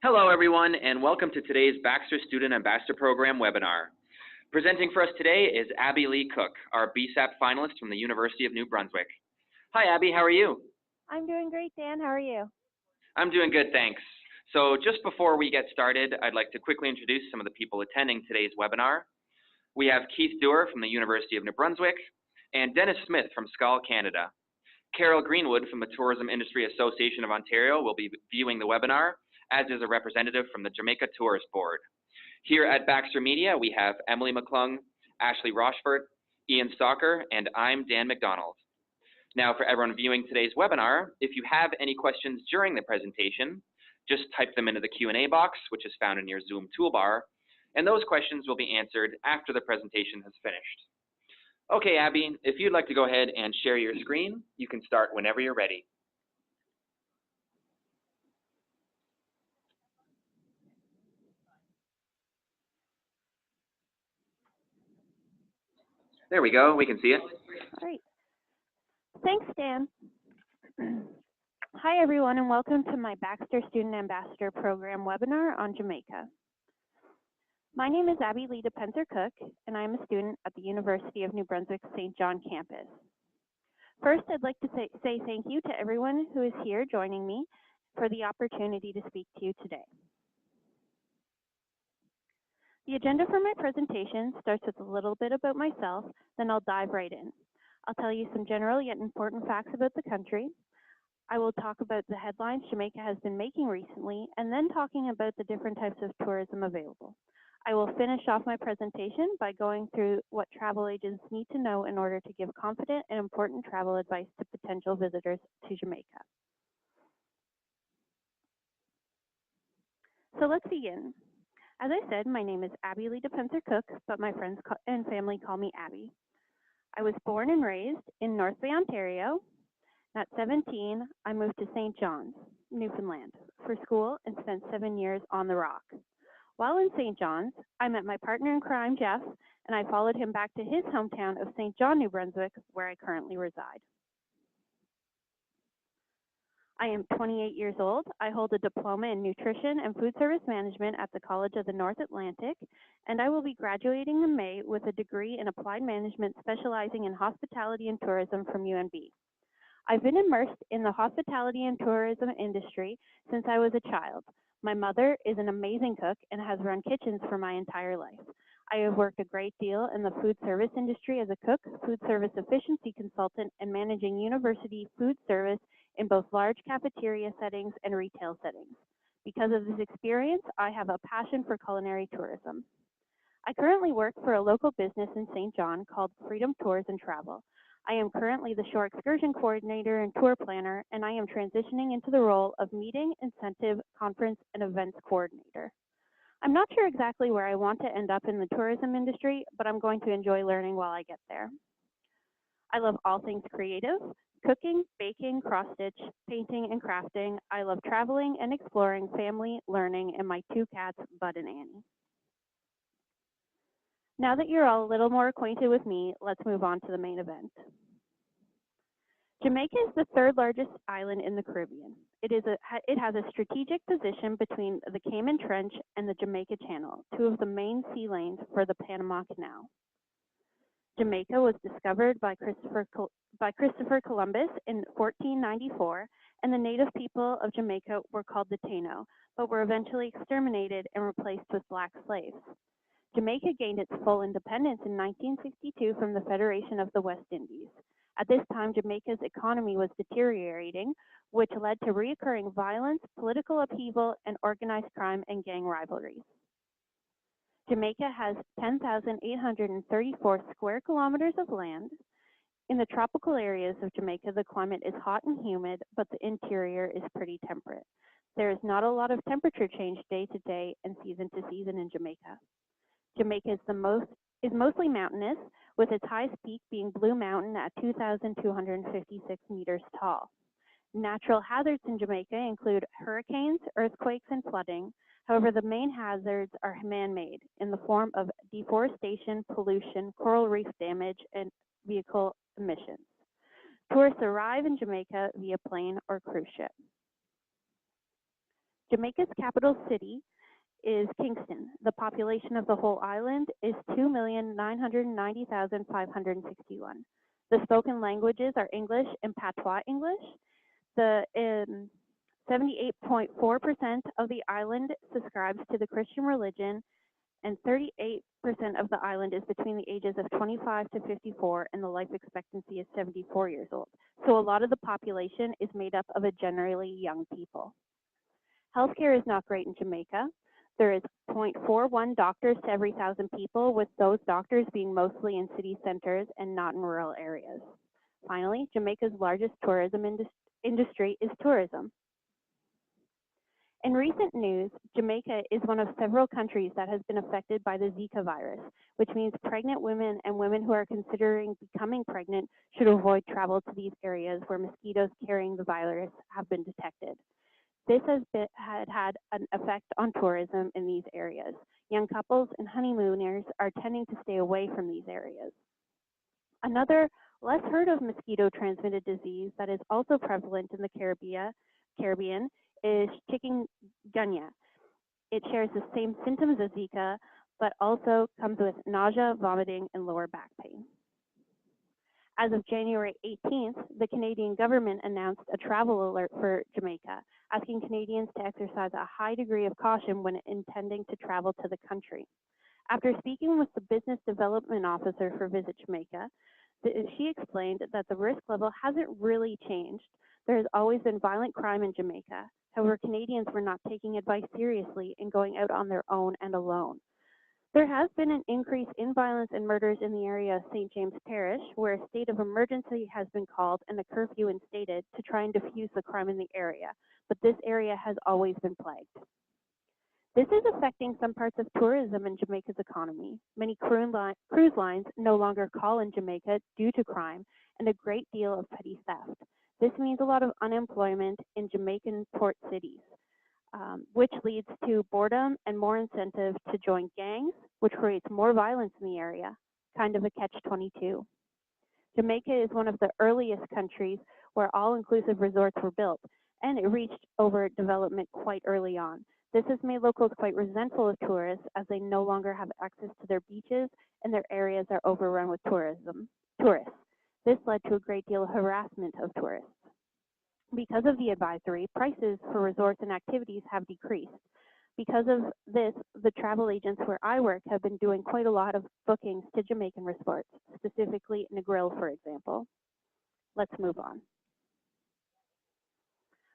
Hello, everyone, and welcome to today's Baxter Student Ambassador Program webinar. Presenting for us today is Abby Lee Cook, our BSAP finalist from the University of New Brunswick. Hi, Abby. How are you? I'm doing great, Dan. How are you? I'm doing good, thanks. So just before we get started, I'd like to quickly introduce some of the people attending today's webinar. We have Keith Dewar from the University of New Brunswick and Dennis Smith from SCAL Canada. Carol Greenwood from the Tourism Industry Association of Ontario will be viewing the webinar, as is a representative from the Jamaica Tourist Board. Here at Baxter Media, we have Emily McClung, Ashley Rochford, Ian Stalker, and I'm Dan McDonald. Now, for everyone viewing today's webinar, if you have any questions during the presentation, just type them into the Q&A box, which is found in your Zoom toolbar, and those questions will be answered after the presentation has finished. Okay, Abby, if you'd like to go ahead and share your screen, you can start whenever you're ready. There we go. We can see it. All right. Thanks, Dan. Hi, everyone, and welcome to my Baxter Student Ambassador Program webinar on Jamaica. My name is Abby Lee Cook, and I'm a student at the University of New Brunswick St. John campus. First, I'd like to say thank you to everyone who is here joining me for the opportunity to speak to you today. The agenda for my presentation starts with a little bit about myself, then I'll dive right in. I'll tell you some general yet important facts about the country. I will talk about the headlines Jamaica has been making recently, and then talking about the different types of tourism available. I will finish off my presentation by going through what travel agents need to know in order to give confident and important travel advice to potential visitors to Jamaica. So let's begin. As I said, my name is Abby Lee Cook, but my friends and family call me Abby. I was born and raised in North Bay, Ontario. At 17, I moved to St. John's, Newfoundland, for school and spent 7 years on the Rock. While in St. John's, I met my partner in crime, Jeff, and I followed him back to his hometown of St. John, New Brunswick, where I currently reside. I am 28 years old. I hold a diploma in nutrition and food service management at the College of the North Atlantic, and I will be graduating in May with a degree in applied management specializing in hospitality and tourism from UNB. I've been immersed in the hospitality and tourism industry since I was a child. My mother is an amazing cook and has run kitchens for my entire life. I have worked a great deal in the food service industry as a cook, food service efficiency consultant, and managing university food service in both large cafeteria settings and retail settings. Because of this experience, I have a passion for culinary tourism. I currently work for a local business in St. John called Freedom Tours and Travel. I am currently the shore excursion coordinator and tour planner, and I am transitioning into the role of meeting, incentive, conference, and events coordinator. I'm not sure exactly where I want to end up in the tourism industry, but I'm going to enjoy learning while I get there. I love all things creative, cooking, baking, cross-stitch, painting, and crafting. I love traveling and exploring, family, learning, and my two cats, Bud and Annie. Now that you're all a little more acquainted with me, let's move on to the main event. Jamaica is the third largest island in the Caribbean. It has a strategic position between the Cayman Trench and the Jamaica Channel, two of the main sea lanes for the Panama Canal. Jamaica was discovered by Christopher Columbus in 1494, and the native people of Jamaica were called the Taino, but were eventually exterminated and replaced with black slaves. Jamaica gained its full independence in 1962 from the Federation of the West Indies. At this time, Jamaica's economy was deteriorating, which led to recurring violence, political upheaval, and organized crime and gang rivalries. Jamaica has 10,834 square kilometers of land. In the tropical areas of Jamaica, the climate is hot and humid, but the interior is pretty temperate. There is not a lot of temperature change day to day and season to season in Jamaica. Jamaica is mostly mountainous, with its highest peak being Blue Mountain at 2,256 meters tall. Natural hazards in Jamaica include hurricanes, earthquakes, and flooding. However, the main hazards are man-made in the form of deforestation, pollution, coral reef damage, and vehicle emissions. Tourists arrive in Jamaica via plane or cruise ship. Jamaica's capital city is Kingston. The population of the whole island is 2,990,561. The spoken languages are English and Patois English. The 78.4% of the island subscribes to the Christian religion, and 38% of the island is between the ages of 25 to 54, and the life expectancy is 74 years old. So a lot of the population is made up of a generally young people. Healthcare is not great in Jamaica. There is 0.41 doctors to every 1,000 people, with those doctors being mostly in city centers and not in rural areas. Finally, Jamaica's largest tourism industry is tourism. In recent news, Jamaica is one of several countries that has been affected by the Zika virus, which means pregnant women and women who are considering becoming pregnant should avoid travel to these areas where mosquitoes carrying the virus have been detected. This has had an effect on tourism in these areas. Young couples and honeymooners are tending to stay away from these areas. Another less heard of mosquito-transmitted disease that is also prevalent in the Caribbean is chikungunya. It shares the same symptoms as Zika, but also comes with nausea, vomiting, and lower back pain. As of January 18th, the Canadian government announced a travel alert for Jamaica, asking Canadians to exercise a high degree of caution when intending to travel to the country. After speaking with the business development officer for Visit Jamaica, she explained that the risk level hasn't really changed. There has always been violent crime in Jamaica. However, Canadians were not taking advice seriously and going out on their own and alone. There has been an increase in violence and murders in the area of St. James Parish, where a state of emergency has been called and a curfew instated to try and diffuse the crime in the area, but this area has always been plagued. This is affecting some parts of tourism in Jamaica's economy. Many cruise lines no longer call in Jamaica due to crime and a great deal of petty theft. This means a lot of unemployment in Jamaican port cities, which leads to boredom and more incentive to join gangs, which creates more violence in the area, kind of a catch-22. Jamaica is one of the earliest countries where all-inclusive resorts were built, and it reached overdevelopment quite early on. This has made locals quite resentful of tourists as they no longer have access to their beaches and their areas are overrun with tourists. This led to a great deal of harassment of tourists. Because of the advisory, prices for resorts and activities have decreased. Because of this, the travel agents where I work have been doing quite a lot of bookings to Jamaican resorts, specifically Negril, for example. Let's move on.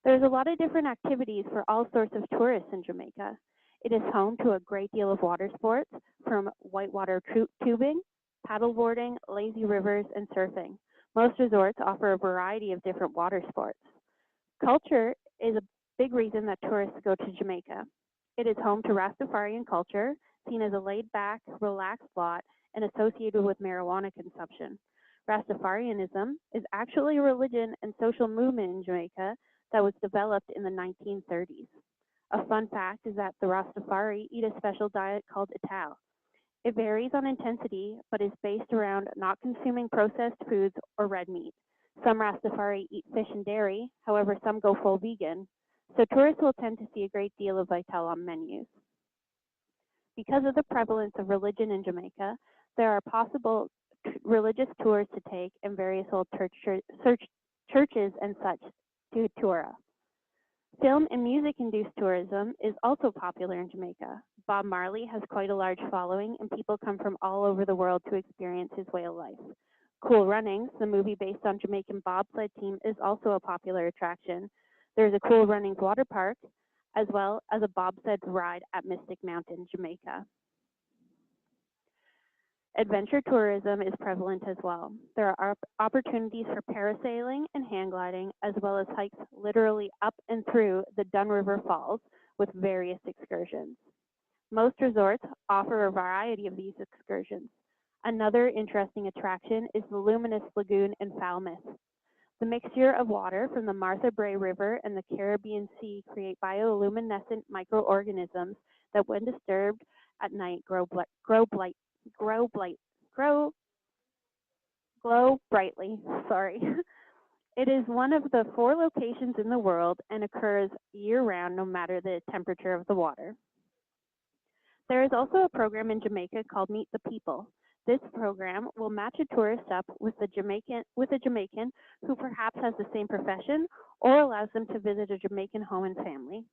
There's a lot of different activities for all sorts of tourists in Jamaica. It is home to a great deal of water sports, from whitewater tubing, paddleboarding, lazy rivers, and surfing. Most resorts offer a variety of different water sports. Culture is a big reason that tourists go to Jamaica. It is home to Rastafarian culture, seen as a laid-back, relaxed lot, and associated with marijuana consumption. Rastafarianism is actually a religion and social movement in Jamaica that was developed in the 1930s. A fun fact is that the Rastafari eat a special diet called Ital. It varies on intensity, but is based around not consuming processed foods or red meat. Some Rastafari eat fish and dairy, however some go full vegan, so tourists will tend to see a great deal of Vital on menus. Because of the prevalence of religion in Jamaica, there are possible religious tours to take and various old churches and such to tour. Film and music-induced tourism is also popular in Jamaica. Bob Marley has quite a large following, and people come from all over the world to experience his way of life. Cool Runnings, the movie based on Jamaican bobsled team, is also a popular attraction. There's a Cool Runnings water park, as well as a bobsled ride at Mystic Mountain, Jamaica. Adventure tourism is prevalent as well. There are opportunities for parasailing and hang gliding, as well as hikes literally up and through the Dun River Falls with various excursions. Most resorts offer a variety of these excursions. Another interesting attraction is the Luminous Lagoon in Falmouth. The mixture of water from the Martha Brae River and the Caribbean Sea create bioluminescent microorganisms that, when disturbed at night, glow brightly. It is one of the 4 locations in the world and occurs year-round no matter the temperature of the water. There is also a program in Jamaica called Meet the People. This program will match a tourist up with a Jamaican who perhaps has the same profession or allows them to visit a Jamaican home and family.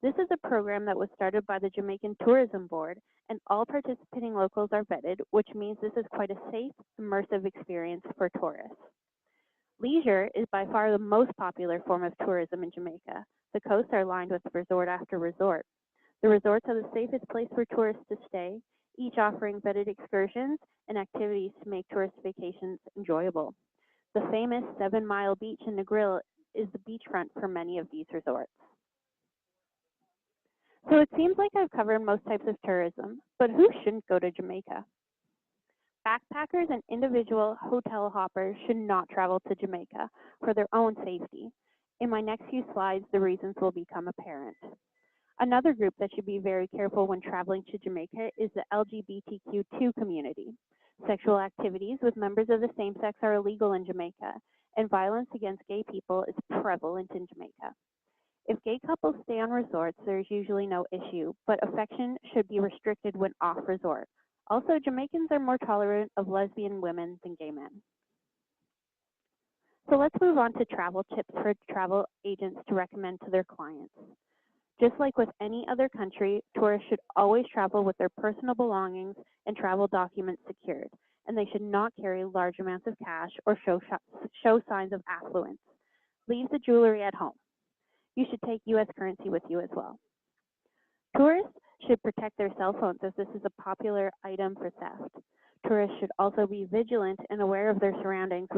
This is a program that was started by the Jamaican Tourism Board, and all participating locals are vetted, which means this is quite a safe, immersive experience for tourists. Leisure is by far the most popular form of tourism in Jamaica. The coasts are lined with resort after resort. The resorts are the safest place for tourists to stay, each offering vetted excursions and activities to make tourist vacations enjoyable. The famous 7 Mile Beach in Negril is the beachfront for many of these resorts. So it seems like I've covered most types of tourism, but who shouldn't go to Jamaica? Backpackers and individual hotel hoppers should not travel to Jamaica for their own safety. In my next few slides, the reasons will become apparent. Another group that should be very careful when traveling to Jamaica is the LGBTQ2 community. Sexual activities with members of the same sex are illegal in Jamaica, and violence against gay people is prevalent in Jamaica. If gay couples stay on resorts, there's usually no issue, but affection should be restricted when off resort. Also, Jamaicans are more tolerant of lesbian women than gay men. So let's move on to travel tips for travel agents to recommend to their clients. Just like with any other country, tourists should always travel with their personal belongings and travel documents secured, and they should not carry large amounts of cash or show signs of affluence. Leave the jewelry at home. You should take U.S. currency with you as well. Tourists should protect their cell phones as this is a popular item for theft. Tourists should also be vigilant and aware of their surroundings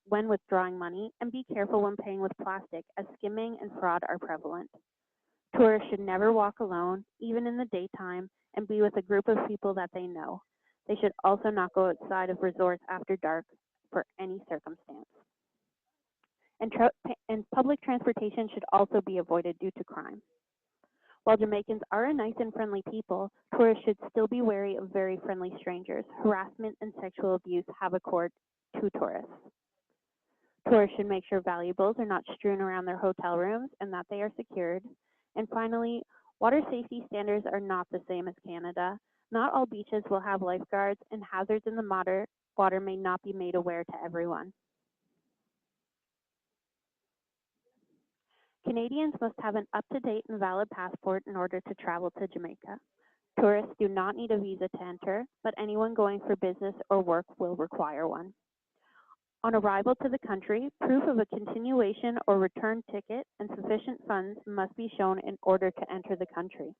when withdrawing money, and be careful when paying with plastic, as skimming and fraud are prevalent. Tourists should never walk alone, even in the daytime, and be with a group of people that they know. They should also not go outside of resorts after dark for any circumstance. And public transportation should also be avoided due to crime. While Jamaicans are a nice and friendly people, tourists should still be wary of very friendly strangers. Harassment and sexual abuse have occurred to tourists. Tourists should make sure valuables are not strewn around their hotel rooms and that they are secured. And finally, water safety standards are not the same as Canada. Not all beaches will have lifeguards, and hazards in the water may not be made aware to everyone. Canadians must have an up-to-date and valid passport in order to travel to Jamaica. Tourists do not need a visa to enter, but anyone going for business or work will require one. On arrival to the country, proof of a continuation or return ticket and sufficient funds must be shown in order to enter the country.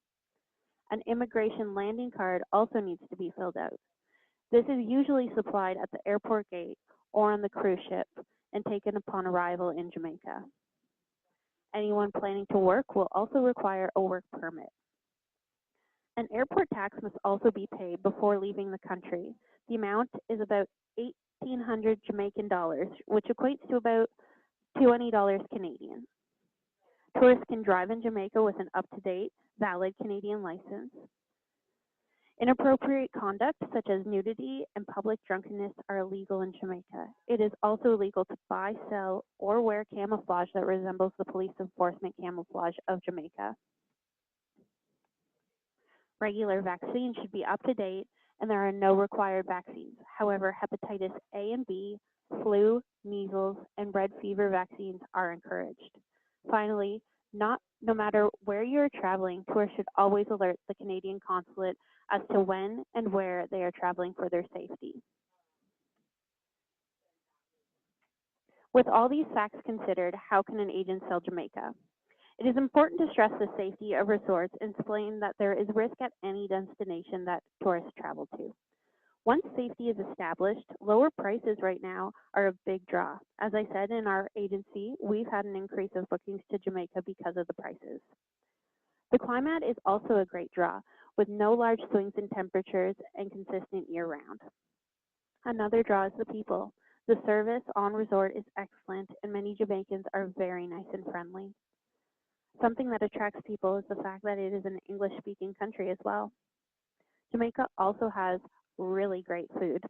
An immigration landing card also needs to be filled out. This is usually supplied at the airport gate or on the cruise ship and taken upon arrival in Jamaica. Anyone planning to work will also require a work permit. An airport tax must also be paid before leaving the country. The amount is about 1,800 Jamaican dollars, which equates to about $20 Canadian. Tourists can drive in Jamaica with an up-to-date, valid Canadian license. Inappropriate conduct, such as nudity and public drunkenness, are illegal in Jamaica. It is also illegal to buy, sell, or wear camouflage that resembles the police enforcement camouflage of Jamaica. Regular vaccines should be up to date, and there are no required vaccines. However, hepatitis A and B, flu, measles, and red fever vaccines are encouraged. Finally, no matter where you are traveling, tourists should always alert the Canadian consulate as to when and where they are traveling for their safety. With all these facts considered, how can an agent sell Jamaica? It is important to stress the safety of resorts and explain that there is risk at any destination that tourists travel to. Once safety is established, lower prices right now are a big draw. As I said, in our agency, we've had an increase of bookings to Jamaica because of the prices. The climate is also a great draw, with no large swings in temperatures and consistent year-round. Another draw is the people. The service on resort is excellent, and many Jamaicans are very nice and friendly. Something that attracts people is the fact that it is an English-speaking country as well. Jamaica also has really great food.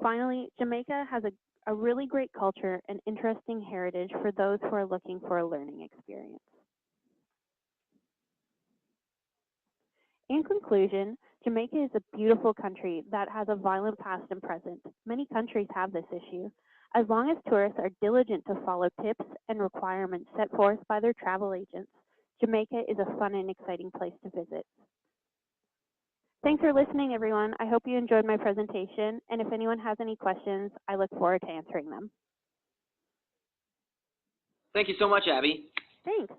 Finally, Jamaica has a really great culture and interesting heritage for those who are looking for a learning experience. In conclusion, Jamaica is a beautiful country that has a violent past and present. Many countries have this issue. As long as tourists are diligent to follow tips and requirements set forth by their travel agents, Jamaica is a fun and exciting place to visit. Thanks for listening, everyone. I hope you enjoyed my presentation, and if anyone has any questions, I look forward to answering them. Thank you so much, Abby. Thanks.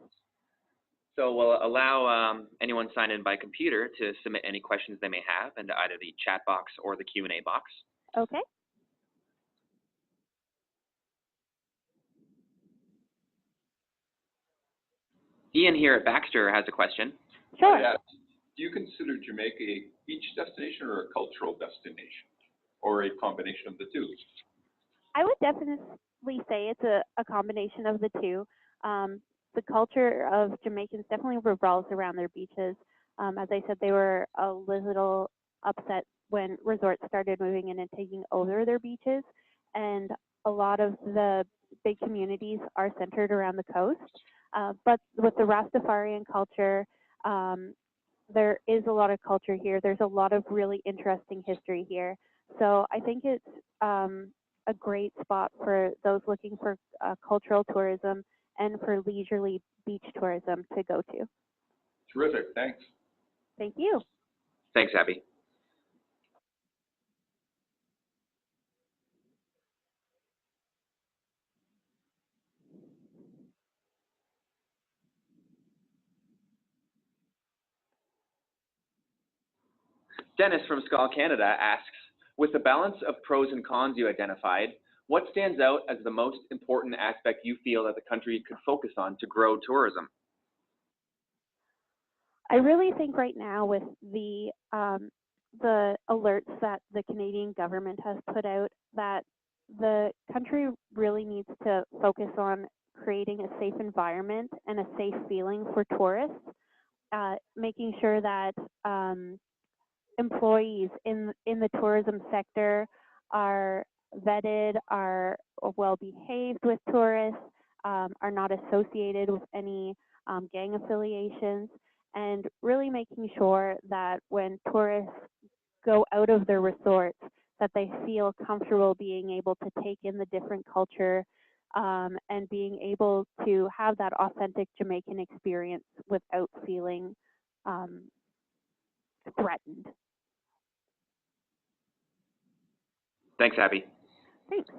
So we'll allow anyone sign in by computer to submit any questions they may have into either the chat box or the Q&A box. Okay. Ian here at Baxter has a question. Sure. Yeah. Do you consider Jamaica a beach destination or a cultural destination, or a combination of the two? I would definitely say it's a combination of the two. The culture of Jamaicans definitely revolves around their beaches. As I said, they were a little upset when resorts started moving in and taking over their beaches, and a lot of the big communities are centered around the coast. But with the Rastafarian culture, there is a lot of culture here. There's a lot of really interesting history here. So I think it's a great spot for those looking for cultural tourism and for leisurely beach tourism to go to. Terrific, thanks. Thank you. Thanks, Abby. Dennis from Skull Canada asks, with the balance of pros and cons you identified, what stands out as the most important aspect you feel that the country could focus on to grow tourism? I really think right now with the alerts that the Canadian government has put out, that the country really needs to focus on creating a safe environment and a safe feeling for tourists, making sure that employees in the tourism sector are vetted, are well behaved with tourists, are not associated with any gang affiliations, and really making sure that when tourists go out of their resorts, that they feel comfortable being able to take in the different culture and being able to have that authentic Jamaican experience without feeling threatened. Thanks, Abby. Thanks.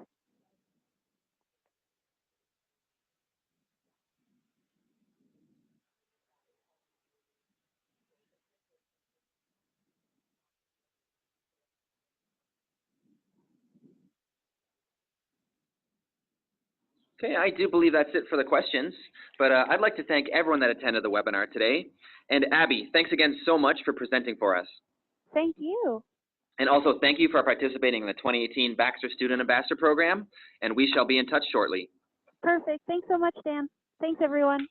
Okay, I do believe that's it for the questions, but I'd like to thank everyone that attended the webinar today. And Abby, thanks again so much for presenting for us. Thank you. And also thank you for participating in the 2018 Baxter Student Ambassador Program, and we shall be in touch shortly. Perfect. Thanks so much, Dan. Thanks, everyone.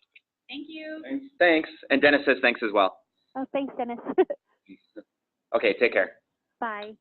Thank you. Thanks. Thanks, and Dennis says thanks as well. Oh, thanks, Dennis. Okay, take care. Bye.